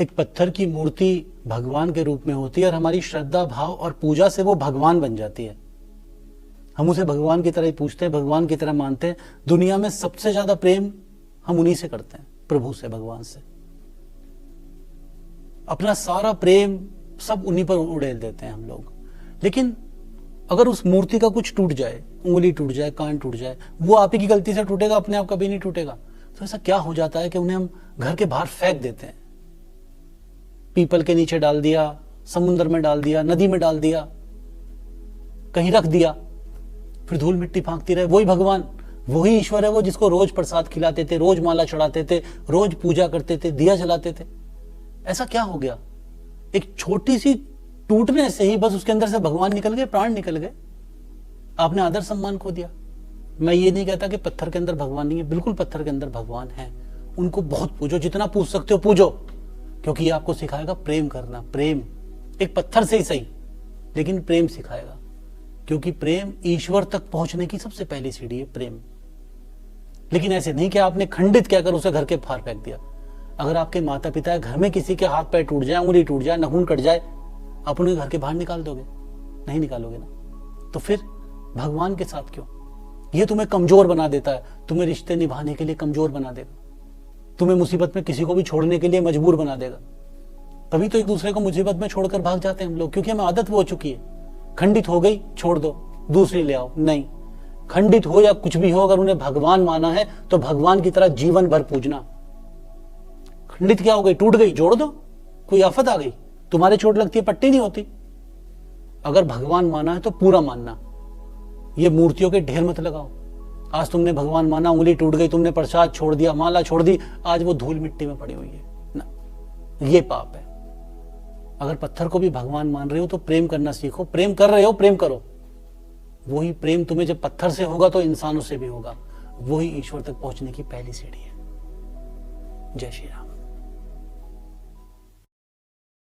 एक पत्थर की मूर्ति भगवान के रूप में होती है और हमारी श्रद्धा भाव और पूजा से वो भगवान बन जाती है। हम उसे भगवान की तरह ही पूछते हैं, भगवान की तरह मानते हैं। दुनिया में सबसे ज्यादा प्रेम हम उन्हीं से करते हैं, प्रभु से, भगवान से। अपना सारा प्रेम सब उन्हीं पर उड़ेल देते हैं हम लोग। लेकिन अगर उस मूर्ति का कुछ टूट जाए, उंगली टूट जाए, कान टूट जाए, वो आप ही की गलती से टूटेगा, अपने आप कभी नहीं टूटेगा। तो ऐसा क्या हो जाता है कि उन्हें हम घर के बाहर फेंक देते हैं। पीपल के नीचे डाल दिया, समुद्र में डाल दिया, नदी में डाल दिया, कहीं रख दिया, फिर धूल मिट्टी फांकती रहे। वही भगवान, वही ईश्वर है वो, जिसको रोज प्रसाद खिलाते थे, रोज माला चढ़ाते थे, रोज पूजा करते थे, दिया जलाते थे। ऐसा क्या हो गया? एक छोटी सी टूटने से ही बस उसके अंदर से भगवान निकल गए, प्राण निकल गए। आपने आदर सम्मान खो दिया। मैं ये नहीं कहता कि पत्थर के अंदर भगवान नहीं है, बिल्कुल पत्थर के अंदर भगवान है। उनको बहुत पूजो, जितना पूज सकते हो पूजो, क्योंकि ये आपको सिखाएगा प्रेम करना। प्रेम एक पत्थर से ही सही, लेकिन प्रेम सिखाएगा, क्योंकि प्रेम ईश्वर तक पहुंचने की सबसे पहली सीढ़ी है, प्रेम। लेकिन ऐसे नहीं कि आपने खंडित कहकर उसे घर के बाहर फेंक दिया। अगर आपके माता पिता, घर में किसी के हाथ पैर टूट जाए, उंगली टूट जाए, नाखून कट जाए, आप उन्हें घर के बाहर निकाल दोगे? नहीं निकालोगे ना। तो फिर भगवान के साथ क्यों? ये तुम्हें कमजोर बना देता है, तुम्हें रिश्ते निभाने के लिए कमजोर बना देगा, तुम्हें मुसीबत में किसी को भी छोड़ने के लिए मजबूर बना देगा। तभी तो एक दूसरे को मुसीबत में छोड़कर भाग जाते हैं हम लोग, क्योंकि हमें आदत वो हो चुकी है। खंडित हो गई, छोड़ दो, दूसरी ले आओ। नहीं, खंडित हो या कुछ भी हो, अगर उन्हें भगवान माना है तो भगवान की तरह जीवन भर पूजना। खंडित क्या हो गई, टूट गई, जोड़ दो। कोई आफत आ गई, तुम्हारे चोट लगती है, पट्टी नहीं होती। अगर भगवान माना है तो पूरा मानना। ये मूर्तियों के ढेर मत लगाओ। आज तुमने भगवान माना, उंगली टूट गई, तुमने प्रसाद छोड़ दिया, माला छोड़ दी, आज वो धूल मिट्टी में पड़ी हुई है ना, ये पाप है। अगर पत्थर को भी भगवान मान रहे हो तो प्रेम करना सीखो। प्रेम कर रहे हो, प्रेम करो। वही प्रेम तुम्हें जब पत्थर से होगा तो इंसानों से भी होगा। वही ईश्वर तक पहुंचने की पहली सीढ़ी है। जय श्री राम।